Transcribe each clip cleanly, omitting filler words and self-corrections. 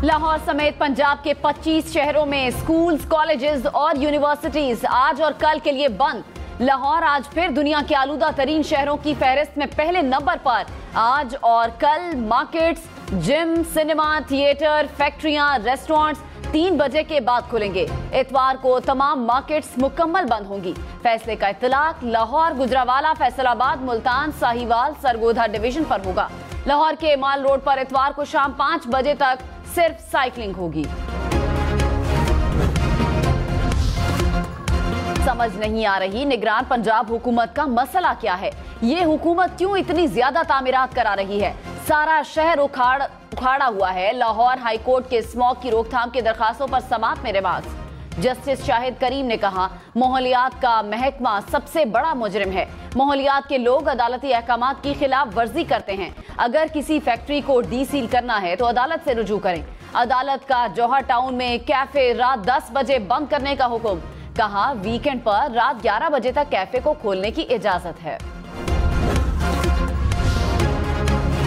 लाहौर समेत पंजाब के 25 शहरों में स्कूल्स, कॉलेजेस और यूनिवर्सिटीज आज और कल के लिए बंद। लाहौर आज फिर दुनिया के आलूदा तरीन शहरों की फहरिस्त में पहले नंबर पर। आज और कल मार्केट्स, जिम, सिनेमा, थिएटर, फैक्ट्रियां, रेस्टोरेंट्स 3 बजे के बाद खुलेंगे। इतवार को तमाम मार्केट्स मुकम्मल बंद होंगी। फैसले का इत्तलाक लाहौर, गुजरावाला, फैसलाबाद, मुल्तान, साहिवाल, सरगोधा डिवीजन पर होगा। लाहौर के माल रोड पर इतवार को शाम 5 बजे तक सिर्फ साइकिलिंग होगी। समझ नहीं आ रही निगरान पंजाब हुकूमत का मसला क्या है। ये हुकूमत क्यों इतनी ज्यादा तामीरात करा रही है। सारा शहर उखाड़ा हुआ है। लाहौर हाई कोर्ट के स्मॉग की रोकथाम की दरखास्तों पर समाअत में रिवाज। जस्टिस शाहिद करीम ने कहा, माहौलियात का महकमा सबसे बड़ा मुजरिम है। माहौलियात के लोग अदालती अहकामात की खिलाफ वर्जी करते हैं। अगर किसी फैक्ट्री को डीसील करना है तो अदालत से रुजू करें। अदालत का जौहर टाउन में कैफे रात 10 बजे बंद करने का हुक्म। कहा, वीकेंड पर रात 11 बजे तक कैफे को खोलने की इजाजत है।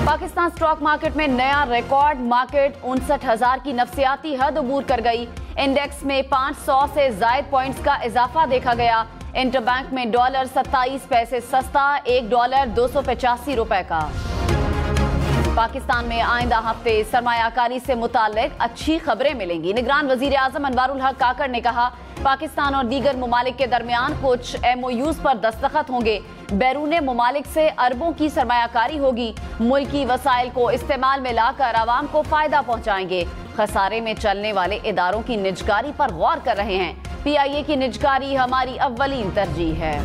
पाकिस्तान स्टॉक मार्केट में नया रिकॉर्ड। मार्केट 59,000 की नफसियाती हद अबूर कर गई। इंडेक्स में 500 से जायद पॉइंट्स का इजाफा देखा गया। इंटरबैंक में डॉलर 27 पैसे सस्ता, $1 285 रुपए का। पाकिस्तान में आइंदा हफ्ते सरमायाकारी से मुताल्लिक अच्छी खबरें मिलेंगी। निगरान वजीर आजम अनवारुल हक काकड़ ने कहा, पाकिस्तान और दीगर ममालिक के दरमियान कुछ MOUs पर दस्तखत होंगे। बैरूने ममालिक से अरबों की सरमायाकारी होगी। मुल्की वसाइल को इस्तेमाल में लाकर आवाम को फायदा पहुंचाएंगे। खसारे में चलने वाले इदारों की निजकारी पर गौर कर रहे हैं। PIA की निजकारी हमारी अव्वलीन तरजीह है।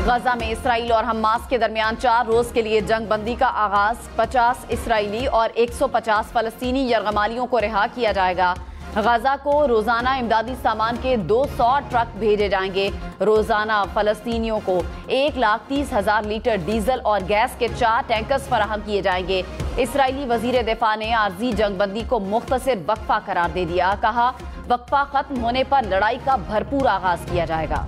गजा में इसराइल और हमास के दरमियान 4 रोज के लिए जंग बंदी का आगाज। 50 इसराइली और 150 फलस्तीनी यरगमालियों को रिहा किया जाएगा। गजा को रोजाना इमदादी सामान के 200 ट्रक भेजे जाएंगे। रोजाना फलस्तीनियों को 1,30,000 लीटर डीजल और गैस के 4 टैंकर्स फराहम किए जाएंगे। इसराइली वजीर दिफा ने आर्जी जंगबंदी को मुख्तसर वक्फा करार दे दिया। कहा, वक्फा खत्म होने पर लड़ाई का भरपूर आगाज किया जाएगा।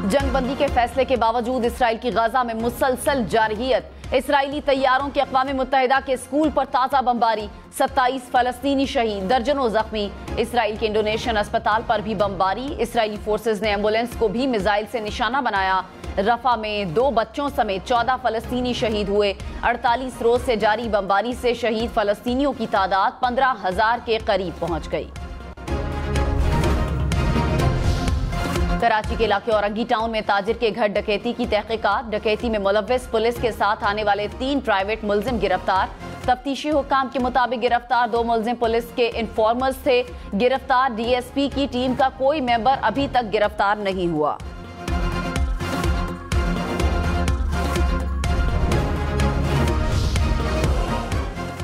जंगबंदी के फैसले के बावजूद इसराइल की गजा में मुसलसल जारहियत। इसराइली तैयारों के अक़वाम मुत्तहिदा के स्कूल पर ताज़ा बमबारी। 27 फलस्तीनी शहीद, दर्जनों जख्मी। इसराइल के इंडोनेशियन अस्पताल पर भी बमबारी। इसराइली फोर्सेज ने एम्बुलेंस को भी मिसाइल से निशाना बनाया। रफा में 2 बच्चों समेत 14 फलस्तीनी शहीद हुए। 48 रोज से जारी बमबारी से शहीद फलस्तीनियों की तादाद 15,000 के करीब पहुंच गई। कराची के इलाके औरंगी टाउन में ताजिर के घर डकैती की तहकीकात। डकैती में मुलव्वस पुलिस के साथ आने वाले 3 प्राइवेट मुलजिम गिरफ्तार। तफ्तीशी हुक्काम के मुताबिक गिरफ्तार 2 मुलजिम पुलिस के इन्फॉर्मर्स थे। गिरफ्तार DSP की टीम का कोई मेंबर अभी तक गिरफ्तार नहीं हुआ।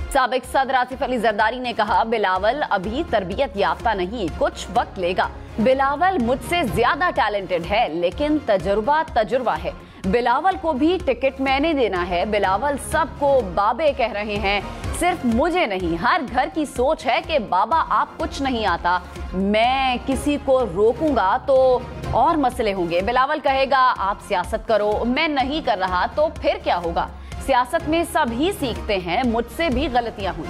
साबिक सदर आसिफ अली जरदारी ने कहा, बिलावल अभी तरबियत याफ्ता नहीं, कुछ वक्त लेगा। बिलावल मुझसे ज्यादा टैलेंटेड है, लेकिन तजुर्बा है। बिलावल को भी टिकट मैंने देना है। बिलावल सबको बाबे कह रहे हैं, सिर्फ मुझे नहीं। हर घर की सोच है कि बाबा आप कुछ नहीं आता, मैं किसी को रोकूंगा तो और मसले होंगे। बिलावल कहेगा आप सियासत करो, मैं नहीं कर रहा तो फिर क्या होगा। सियासत में सब ही सीखते हैं, मुझसे भी गलतियां हुई।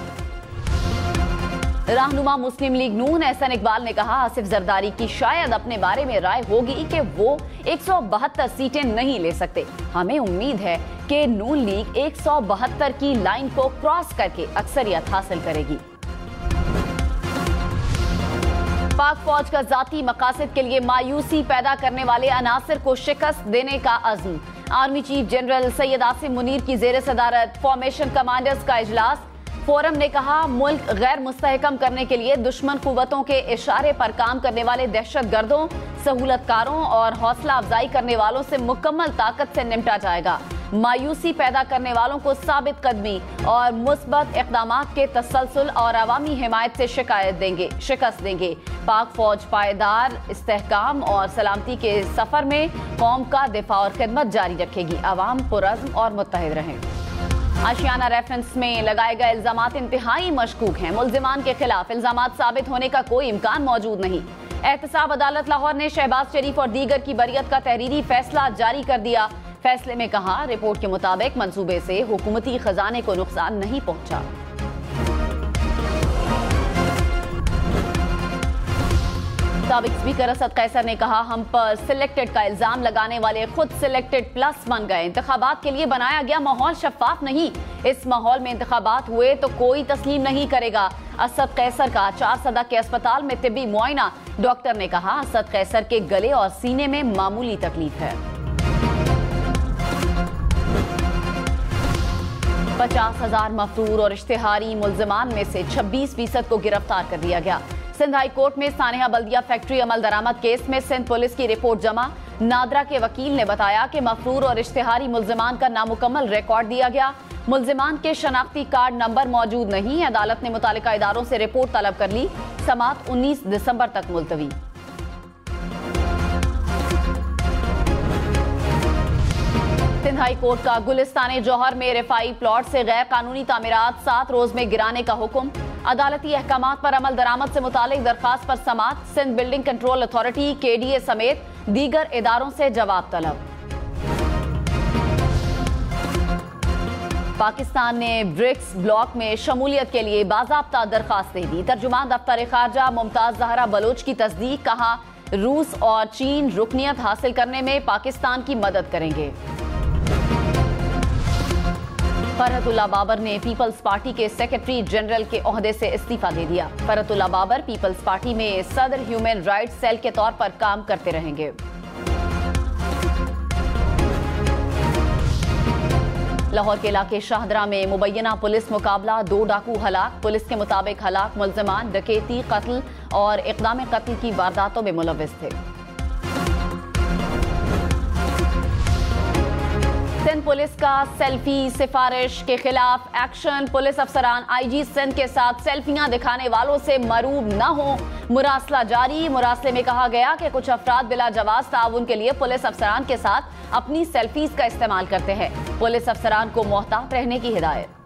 रहनुमा मुस्लिम लीग नून एहसन इकबाल ने कहा, आसिफ जरदारी की शायद अपने बारे में राय होगी कि वो 172 सीटें नहीं ले सकते। हमें उम्मीद है कि नून लीग 172 की लाइन को क्रॉस करके अक्सरियत हासिल करेगी। पाक फौज का जाती मकासद के लिए मायूसी पैदा करने वाले अनासिर को शिकस्त देने का अज़्म। Army chief general Syed Asim Munir की जेर सदारत फॉर्मेशन कमांडर्स का इजलास। फोरम ने कहा, मुल्क गैर मुस्तहकम करने के लिए दुश्मन कुव्वतों के इशारे पर काम करने वाले दहशतगर्दों, सहूलतकारों और हौसला अफजाई करने वालों से मुकम्मल ताकत से निपटा जाएगा। मायूसी पैदा करने वालों को साबित कदमी और मुस्बत इक़दामात के तसलसल और अवामी हिमायत से शिकस्त देंगे। पाक फौज पायदार इस्तेहकाम और सलामती के सफर में कौम का दिफा और खिदमत जारी रखेगी। अवाम पुरअज़्म और मुत्तहिद रहें। आशियाना रेफरेंस में लगाए गए इल्जामात इंतहाई मशकूक हैं। मुल्जिमान के खिलाफ इल्जामात साबित होने का कोई इम्कान मौजूद नहीं। एहतसाब अदालत लाहौर ने शहबाज शरीफ और दीगर की बरियत का तहरीरी फैसला जारी कर दिया। फैसले में कहा, रिपोर्ट के मुताबिक मंसूबे से हुकूमती खजाने को नुकसान नहीं पहुंचा। साबिक स्पीकर असद कैसर ने कहा, हम पर सिलेक्टेड का इल्जाम लगाने वाले खुद सिलेक्टेड प्लस बन गए। इंतखाबात के लिए बनाया गया माहौल शफाफ नहीं। इस माहौल में इंतखाबात हुए तो कोई तस्लीम नहीं करेगा। असद कैसर का 4 सदा के अस्पताल में तिब्बी मुआयना। डॉक्टर ने कहा, असद कैसर के गले और सीने में मामूली तकलीफ है। 50,000 मफरूर और इश्तिहारी मुल्जिमान में से 26% को गिरफ्तार कर दिया गया। सिंध हाई कोर्ट में सानेहा बल्दिया फैक्ट्री अमल दरामद केस में सिंध पुलिस की रिपोर्ट जमा। नादरा के वकील ने बताया कि मफरूर और इश्तिहारी मुल्जिमान का नामुकम्मल रिकॉर्ड दिया गया। मुल्जिमान के शनाख्ती कार्ड नंबर मौजूद नहीं। अदालत ने मुतालिका इदारों से रिपोर्ट तलब कर ली। समाअत 19 दिसंबर तक मुलतवी। सिंध हाई कोर्ट का गुलिस्तान जौहर में रिफाई प्लॉट से गैर कानूनी तामीरात 7 रोज में गिराने का हुक्म। अदालती अहकामात पर अमल दरामद से मुतालिक दरखास्त पर समाअत। Sindh building control authority KDA समेत दीगर इदारों से जवाब तलब। पाकिस्तान ने ब्रिक्स ब्लॉक में शमूलियत के लिए बाज़ाब्ता दरखास्त दे दी। तर्जुमान दफ्तर खारजा मुमताज जहरा बलोच की तस्दीक। कहा, रूस और चीन रुकनियत हासिल करने में पाकिस्तान की मदद करेंगे। फरहतुल्लाह बाबर ने पीपल्स पार्टी के सेक्रेटरी जनरल के ओहदे से इस्तीफा दे दिया। फरहतुल्लाह बाबर पीपल्स पार्टी में सदर ह्यूमन राइट्स सेल के तौर पर काम करते रहेंगे। लाहौर के इलाके शाहदरा में मुबैना पुलिस मुकाबला, 2 डाकू हलाक। पुलिस के मुताबिक हलाक मुल्जिमान डकैती, कत्ल और इक़दाम कत्ल की वारदातों में मुलव्विस थे। सिंध पुलिस का सेल्फी सिफारिश के खिलाफ एक्शन। पुलिस अफसरान IG सिंध के साथ सेल्फियां दिखाने वालों से मरूब न हो। मुरासला जारी। मुरासले में कहा गया कि कुछ अफराद बिला जवाज ताउन के लिए पुलिस अफसरान के साथ अपनी सेल्फीज का इस्तेमाल करते हैं। पुलिस अफसरान को मोहतात रहने की हिदायत।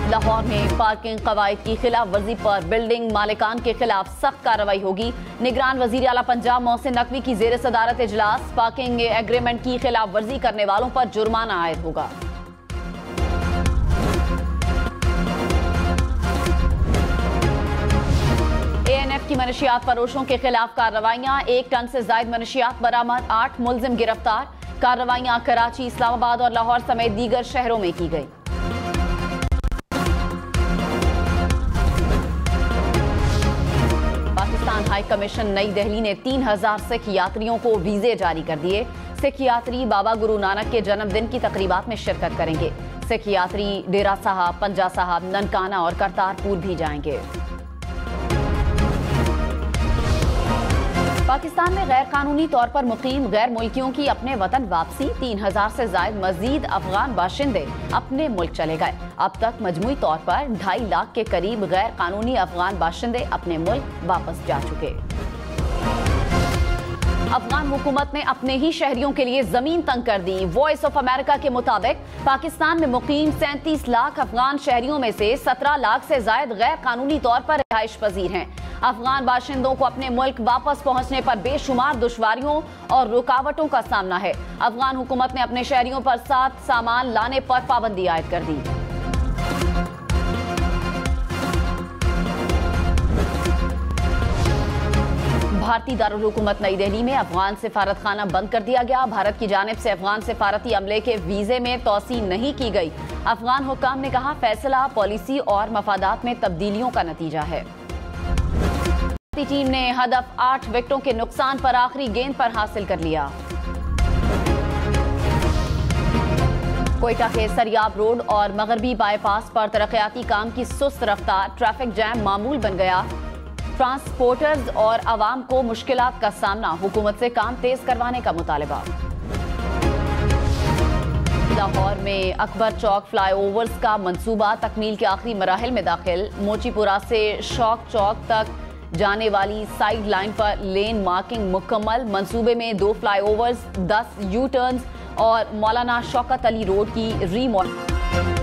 लाहौर में पार्किंग कवायद की खिलाफ वर्जी पर बिल्डिंग मालिकान के खिलाफ सख्त कार्रवाई होगी। निगरान वजीर आला पंजाब मोहसिन नकवी की जेर सदारत इजलास। पार्किंग एग्रीमेंट की खिलाफ वर्जी करने वालों पर जुर्माना आयद होगा। ANF की मनशियात फरोशों के खिलाफ कार्रवाइयां। 1 टन से जायद मनशियात बरामद। 8 मुल्जिम गिरफ्तार। कार्रवाइयां कराची, इस्लामाबाद और लाहौर समेत दीगर शहरों में की गई। पाकिस्तान हाई कमीशन नई दिल्ली ने 3000 सिख यात्रियों को वीजे जारी कर दिए। सिख यात्री बाबा गुरु नानक के जन्मदिन की तकरीबात में शिरकत करेंगे। सिख यात्री डेरा साहब, पंजा साहब, ननकाना और करतारपुर भी जाएंगे। पाकिस्तान में गैर कानूनी तौर पर मुकीम गैर मुल्कियों की अपने वतन वापसी। 3000 से जायद मजीद अफगान बाशिंदे अपने मुल्क चले गए। अब तक मजमूई तौर पर 2.5 लाख के करीब गैर कानूनी अफगान बाशिंदे अपने मुल्क वापस जा चुके। अफगान हुकूमत ने अपने ही शहरियों के लिए जमीन तंग कर दी। वॉइस ऑफ अमेरिका के मुताबिक पाकिस्तान में मुकीम 37 लाख अफगान शहरियों में से 17 लाख से जायद गैर कानूनी तौर पर रिहाइश पजीर हैं। अफगान बाशिंदों को अपने मुल्क वापस पहुंचने पर बेशुमार दुश्वारियों और रुकावटों का सामना है। अफगान हुकूमत ने अपने शहरियों पर साथ सामान लाने पर पाबंदी आयद कर दी। भारतीय दारुल हुकूमत नई दिल्ली में अफगान सिफारत खाना बंद कर दिया गया। भारत की जानिब से अफगान सिफारती अमले के वीजे में तोसी नहीं की गई। अफगान हुक्काम ने कहा, फैसला पॉलिसी और मफादात में तब्दीलियों का नतीजा है। टीम ने हदफ 8 विकेटों के नुकसान पर आखिरी गेंद पर हासिल कर लिया। कोयटा के सरियाब रोड और मगरबी बाईपास पर तरक्याती काम की सुस्त रफ्तार। ट्रैफिक जैम मामूल बन गया। ट्रांसपोर्टर्स और आवाम को मुश्किलात का सामना। हुकूमत से काम तेज करवाने का मुतालबा। लाहौर में अकबर चौक फ्लाईओवर्स का मंसूबा तकमील के आखिरी मराहिल में दाखिल। मोचीपुरा से शौक चौक तक जाने वाली साइड लाइन पर लेन मार्किंग मुकम्मल। मंसूबे में 2 फ्लाईओवर्स, 10 यू टर्न्स और मौलाना शौकत अली रोड की रीमॉडल।